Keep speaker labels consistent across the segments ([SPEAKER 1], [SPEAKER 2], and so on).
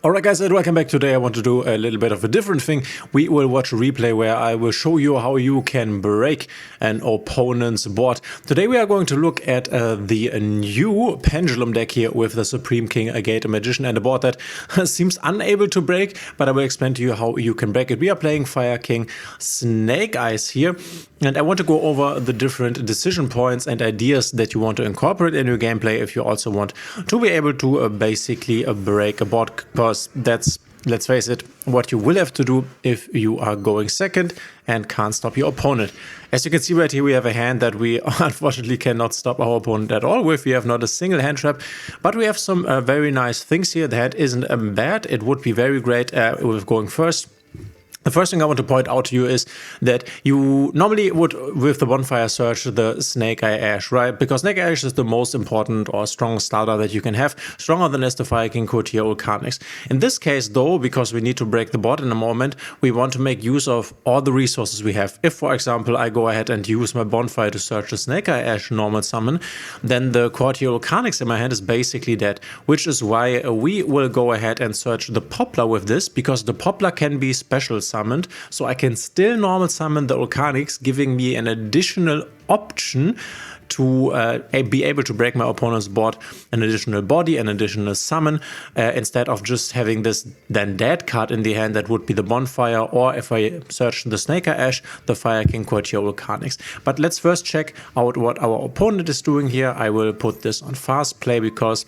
[SPEAKER 1] Alright guys, and welcome back. Today I want to do a little bit of a different thing. We will watch a replay where I will show you how you can break an opponent's board. Today we are going to look at the new Pendulum deck here with the Supreme King, a Gate, a Magician, and a board that seems unable to break, but I will explain to you how you can break it. We are playing Fire King Snake Eyes here, and I want to go over the different decision points and ideas that you want to incorporate in your gameplay if you also want to be able to basically break a board, because that's, let's face it, what you will have to do if you are going second and can't stop your opponent. As you can see right here, we have a hand that we unfortunately cannot stop our opponent at all with. We have not a single hand trap, but we have some very nice things here. The hand isn't bad. It would be very great with going first. The first thing I want to point out to you is that you normally would, with the bonfire, search the Snake Eye Ash, right? Because Snake Eye Ash is the most important or strong starter that you can have, stronger than as the Fire King could here, Volcanics. In this case, though, because we need to break the board in a moment, we want to make use of all the resources we have. If, for example, I go ahead and use my bonfire to search the Snake Eye Ash normal summon, then the Courtier Volcanics in my hand is basically dead, which is why we will go ahead and search the Poplar with this, because the Poplar can be special summoned, so I can still normal summon the Volcanics, giving me an additional option to be able to break my opponent's board, an additional body, an additional summon, instead of just having this then dead card in the hand that would be the bonfire, or if I search the Snake Eye Ash, the Fire King Courtier Volcanics. But let's first check out what our opponent is doing here. I will put this on fast play because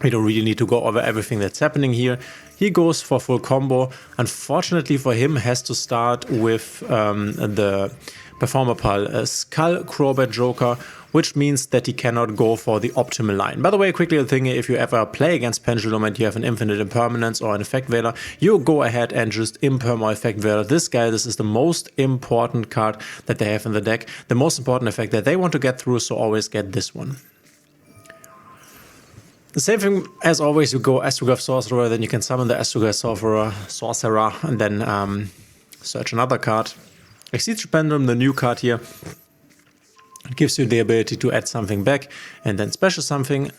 [SPEAKER 1] we don't really need to go over everything that's happening here. He goes for full combo. Unfortunately for him, has to start with the Performer Pal Skull Crowbat Joker, which means that he cannot go for the optimal line. By the way, quickly, the thing, if you ever play against Pendulum and you have an Infinite Impermanence or an Effect Veiler, you go ahead and just Imperm or Effect Veiler this guy. This is the most important card that they have in the deck, the most important effect that they want to get through, so always get this one. The same thing as always, you go Astrograph Sorcerer, then you can summon the Astrograph Sorcerer, and then search another card. Exceed Pendulum, the new card here, it gives you the ability to add something back and then special something.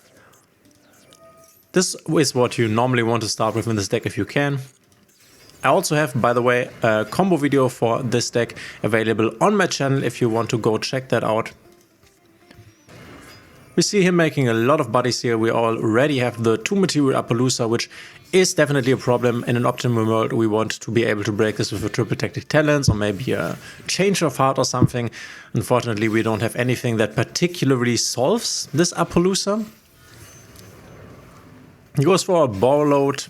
[SPEAKER 1] This is what you normally want to start with in this deck if you can. I also have, by the way, a combo video for this deck available on my channel if you want to go check that out. We see him making a lot of bodies here. We already have the 2 material Appaloosa, which is definitely a problem. In an optimum world, we want to be able to break this with a triple tactic talents or maybe a change of heart or something. Unfortunately, we don't have anything that particularly solves this Appaloosa. He goes for a Borrowload.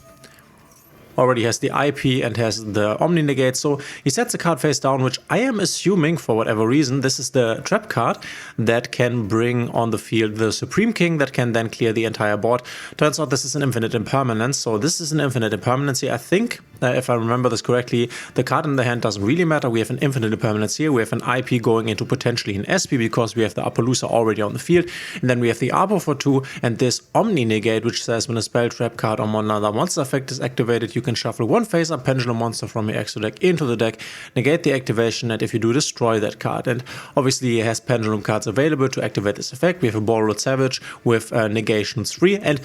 [SPEAKER 1] Already has the IP and has the Omni Negate, so he sets the card face down, which I am assuming, for whatever reason, this is the trap card that can bring on the field the Supreme King that can then clear the entire board. Turns out this is an Infinite Impermanence, so this is an Infinite Impermanence here. I think, if I remember this correctly, the card in the hand doesn't really matter. We have an Infinite Impermanence here, we have an IP going into potentially an SP because we have the Appaloosa already on the field, and then we have the Arbor for 2, and this Omni Negate, which says when a spell, trap card, or another monster effect is activated, you can shuffle one face-up Pendulum monster from your extra deck into the deck, negate the activation, and if you do, destroy that card. And obviously he has Pendulum cards available to activate this effect. We have a Borrowed Savage with negations free, and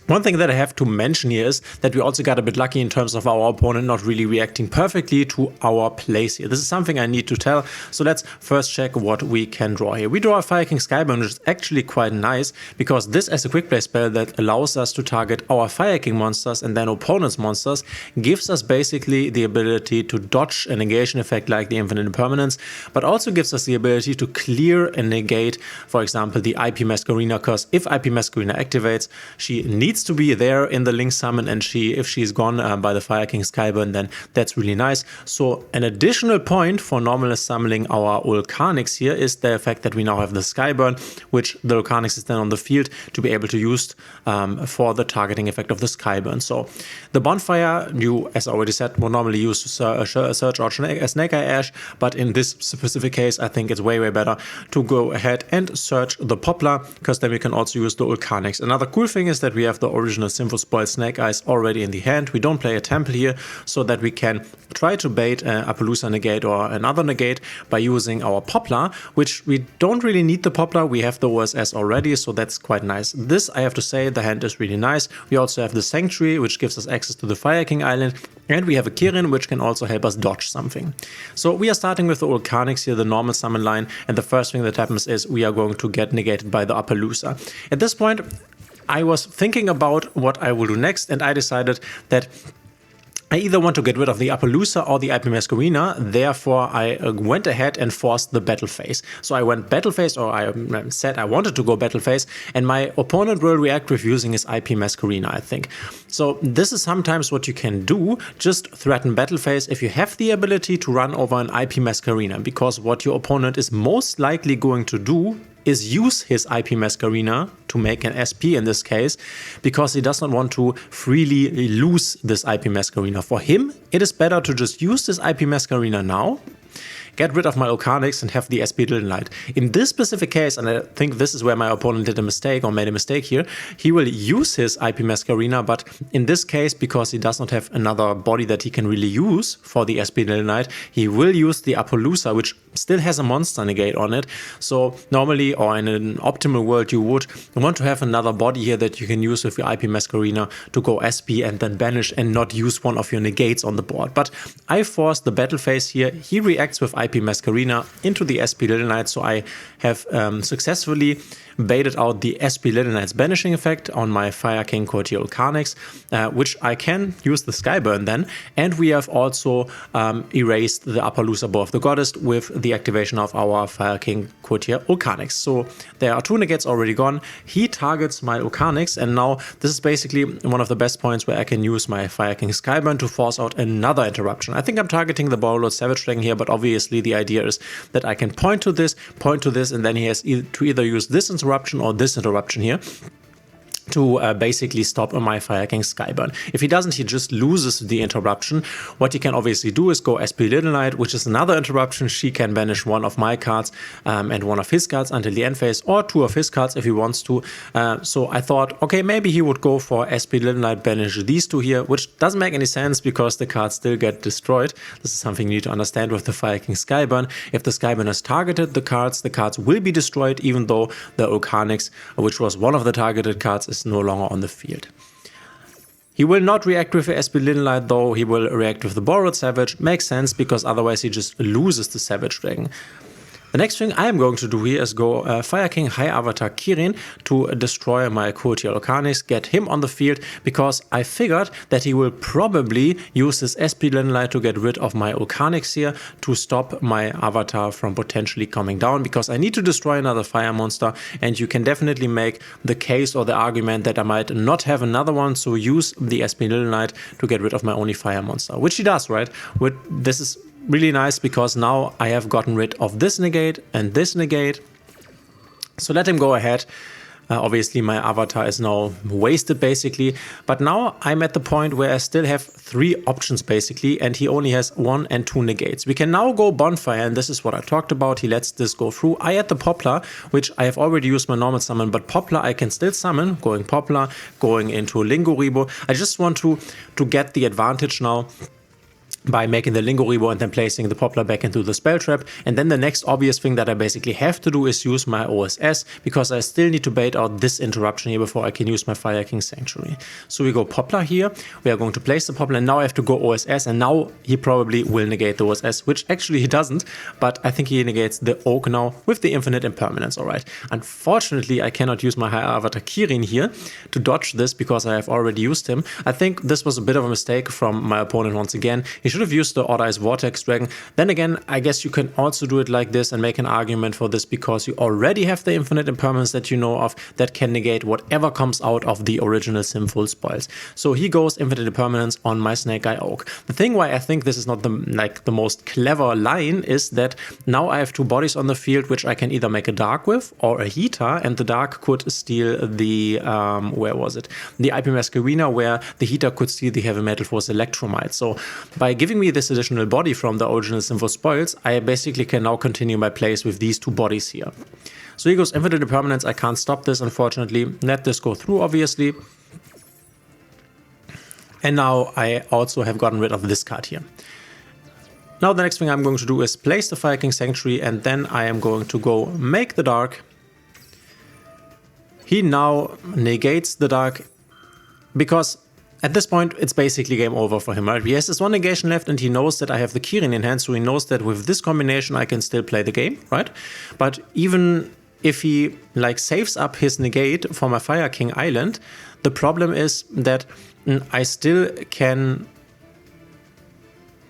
[SPEAKER 1] one thing that I have to mention here is that we also got a bit lucky in terms of our opponent not really reacting perfectly to our plays here. This is something I need to tell, so let's first check what we can draw here. We draw a Fire King Skyburn, which is actually quite nice, because this as a quick play spell that allows us to target our Fire King monsters and then opponent's monsters gives us basically the ability to dodge a negation effect like the Infinite Impermanence, but also gives us the ability to clear and negate, for example, the IP Masquerina, because if IP Masquerina activates, she needs to be there in the Link summon, and if she's gone by the Fire King Skyburn, then that's really nice. So an additional point for normally summoning our Volcanics here is the fact that we now have the Skyburn, which the Volcanics is then on the field to be able to use for the targeting effect of the Skyburn. So the bonfire, you, as I already said, would normally use to search out Snake Eye Ash, but in this specific case, I think it's way better to go ahead and search the Poplar, because then we can also use the Volcanics. Another cool thing is that we have the the original Sinful Spoil Snake Eyes already in the hand. We don't play a temple here, so that we can try to bait a Appaloosa negate or another negate by using our Poplar, which we don't really need the Poplar. We have the OSS already, so that's quite nice. This, I have to say, the hand is really nice. We also have the Sanctuary, which gives us access to the Fire King Island, and we have a Kirin, which can also help us dodge something. So we are starting with the Volcanics here, the normal summon line, and the first thing that happens is we are going to get negated by the Appaloosa. At this point, I was thinking about what I will do next, and I decided that I either want to get rid of the Appaloosa or the IP Masquerina, therefore I went ahead and forced the battle phase. So I went battle phase, or I said I wanted to go battle phase, and my opponent will react with using his IP Masquerina, I think. So this is sometimes what you can do, just threaten battle phase if you have the ability to run over an IP Masquerina, because what your opponent is most likely going to do is use his IP Masquerina to make an SP in this case, because he does not want to freely lose this IP Masquerina. For him, it is better to just use this IP Masquerina now, get rid of my Volcanics and have the SP Little Knight. In this specific case, and I think this is where my opponent did a mistake or made a mistake here, he will use his IP Masquerina, but in this case, because he does not have another body that he can really use for the SP Little Knight, he will use the Appaloosa, which still has a monster negate on it. So normally, or in an optimal world, you would want to have another body here that you can use with your IP Masquerina to go SP and then banish and not use one of your negates on the board. But I forced the battle phase here. He reacts with IP Masquerina into the SP Little Knight, so I have successfully baited out the SP Little Knight's banishing effect on my Fire King Courtier Volcanics, which I can use the Skyburn then, and we have also erased the Appaloosa Bow of the Goddess with the activation of our Fire King Courtier Volcanics. So there are 2 negates already gone. He targets my Volcanics, and now this is basically one of the best points where I can use my Fire King Skyburn to force out another interruption. I think I'm targeting the Borrowlord Savage Dragon here, but obviously the idea is that I can point to this, and then he has to either use this interruption or this interruption here to basically stop my Fire King Skyburn. If he doesn't, he just loses the interruption. What he can obviously do is go SP Little Knight, which is another interruption. She can banish one of my cards and one of his cards until the end phase, or 2 of his cards if he wants to. So I thought, okay, maybe he would go for SP Little Knight, banish these 2 here, which doesn't make any sense because the cards still get destroyed. This is something you need to understand with the Fire King Skyburn. If the Skyburn is targeted, the cards will be destroyed, even though the Volcanics, which was one of the targeted cards, is no longer on the field. He will not react with the SP Little Knight though, he will react with the Borrowed Savage. Makes sense, because otherwise he just loses the Savage Dragon. The next thing I am going to do here is go Fire King High Avatar Kirin to destroy my Courtier Volcanics, get him on the field, because I figured that he will probably use his SP Little Knight to get rid of my Volcanics here to stop my Avatar from potentially coming down, because I need to destroy another fire monster, and you can definitely make the case or the argument that I might not have another one, so use the SP Little Knight to get rid of my only fire monster, which he does, right? This is really nice, because now I have gotten rid of this negate and this negate. So let him go ahead. Obviously my Avatar is now wasted basically, but now I'm at the point where I still have 3 options basically, and he only has 1 and 2 negates. We can now go Bonfire, and this is what I talked about. He lets this go through. I add the Poplar, which I have already used my normal summon, but Poplar I can still summon, going Poplar, going into Lingoribo. I just want to get the advantage now by making the Lingoribo and then placing the Poplar back into the spell trap. And then the next obvious thing that I basically have to do is use my OSS, because I still need to bait out this interruption here before I can use my Fire King Sanctuary. So we go Poplar here, we are going to place the Poplar, and now I have to go OSS, and now he probably will negate the OSS, which actually he doesn't, but I think he negates the Oak now with the Infinite Impermanence, alright. Unfortunately, I cannot use my High Avatar Kirin here to dodge this, because I have already used him. I think this was a bit of a mistake from my opponent once again. He should have used the Odd Eyes Vortex Dragon. Then again, I guess you can also do it like this and make an argument for this, because you already have the Infinite Impermanence that you know of that can negate whatever comes out of the original Sinful Spoils. So he goes Infinite Impermanence on my Snake Eye Oak. The thing why I think this is not the most clever line is that now I have 2 bodies on the field, which I can either make a Dark with or a Heater, and the Dark could steal the where was it? The IP Masquerina, where the Heater could steal the Heavy Metal Force Electromite. So by giving me this additional body from the original Sinful Spoils, I basically can now continue my plays with these 2 bodies here. So here goes Infinite Impermanence. I can't stop this, unfortunately. Let this go through, obviously. And now I also have gotten rid of this card here. Now the next thing I'm going to do is place the Fire King Sanctuary, and then I am going to go make the dark. He now negates the dark because at this point it's basically game over for him, right? He has this one negation left and he knows that I have the Kirin in hand, so he knows that with this combination I can still play the game, right? But even if he like saves up his negate for my Fire King Island, the problem is that I still can...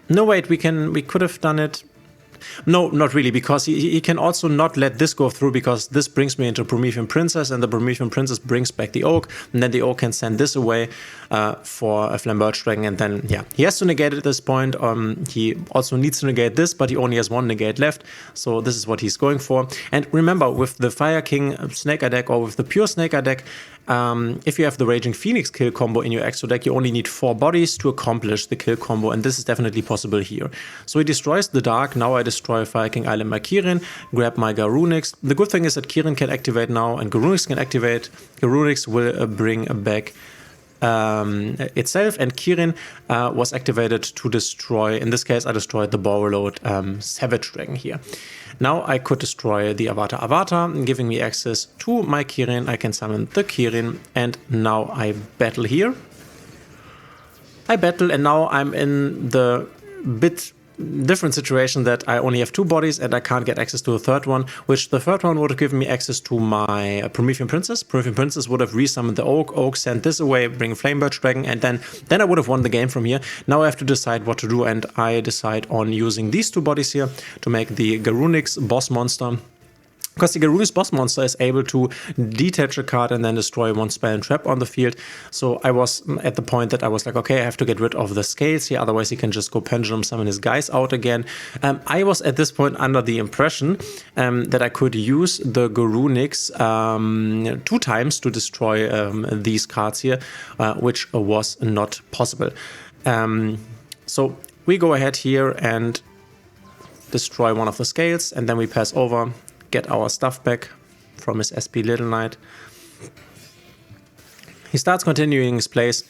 [SPEAKER 1] No, wait, we could have done it. No, not really, because he can also not let this go through, because this brings me into Promethean Princess, and the Promethean Princess brings back the Oak, and then the Oak can send this away for a Flamberge Dragon, and then, yeah, he has to negate it at this point. He also needs to negate this, but he only has one negate left, so this is what he's going for. And remember, with the Fire King Snake Eye deck, or with the pure Snake Eye deck, if you have the Raging Phoenix kill combo in your extra deck, you only need 4 bodies to accomplish the kill combo, and this is definitely possible here. So he destroys the Dark. Now I destroy Fire King Island by Kirin, grab my Garunix. The good thing is that Kirin can activate now, and Garunix can activate. Garunix will bring back itself, and Kirin was activated to destroy, in this case I destroyed the Borreload Savage Dragon here. Now I could destroy the Avatar, giving me access to my Kirin. I can summon the Kirin, and now I battle here. I battle, and now I'm in the bit different situation that I only have 2 bodies and I can't get access to a third one, which the third one would have given me access to my Promethean Princess. Promethean Princess would have resummoned the Oak. Oak sent this away, bring Flamberge Dragon, and then I would have won the game from here. Now I have to decide what to do, and I decide on using these 2 bodies here to make the Garunix boss monster. Because the Garunix boss monster is able to detach a card and then destroy 1 spell and trap on the field. So I was at the point that I was like, okay, I have to get rid of the scales here, otherwise he can just go pendulum summon his guys out again. I was at this point under the impression that I could use the Garunix 2 times to destroy these cards here, which was not possible. So we go ahead here and destroy one of the scales, and then we pass over, get our stuff back from his SP Little Knight. He starts continuing his plays,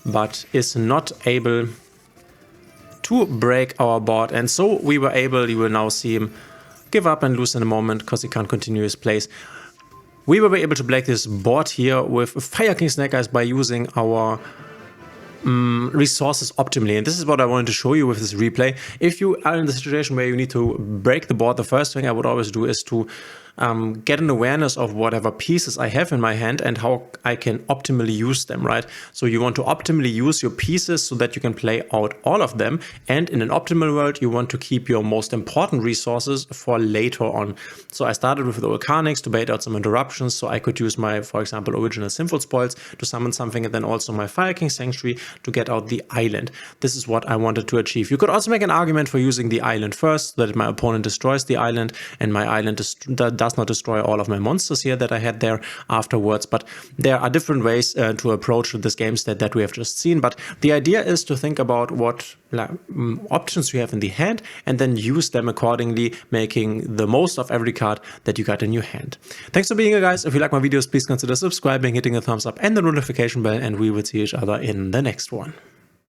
[SPEAKER 1] but is not able to break our board, and so we were able, you will now see him give up and lose in a moment because he can't continue his plays. We were able to break this board here with Fire King Snake Eyes by using our resources optimally, and this is what I wanted to show you with this replay. If you are in the situation where you need to break the board, the first thing I would always do is to get an awareness of whatever pieces I have in my hand and how I can optimally use them, right? So you want to optimally use your pieces so that you can play out all of them, and in an optimal world you want to keep your most important resources for later on. So I started with the Volcanics to bait out some interruptions, so I could use my, for example, original Sinful Spoils to summon something, and then also my Fire King Sanctuary to get out the island. This is what I wanted to achieve. You could also make an argument for using the island first, so that my opponent destroys the island and my island does not destroy all of my monsters here that I had there afterwards. But there are different ways to approach this game state that we have just seen. But the idea is to think about what options you have in the hand and then use them accordingly, making the most of every card that you got in your hand. Thanks for being here, guys. If you like my videos, please consider subscribing, hitting a thumbs up and the notification bell, and we will see each other in the next one.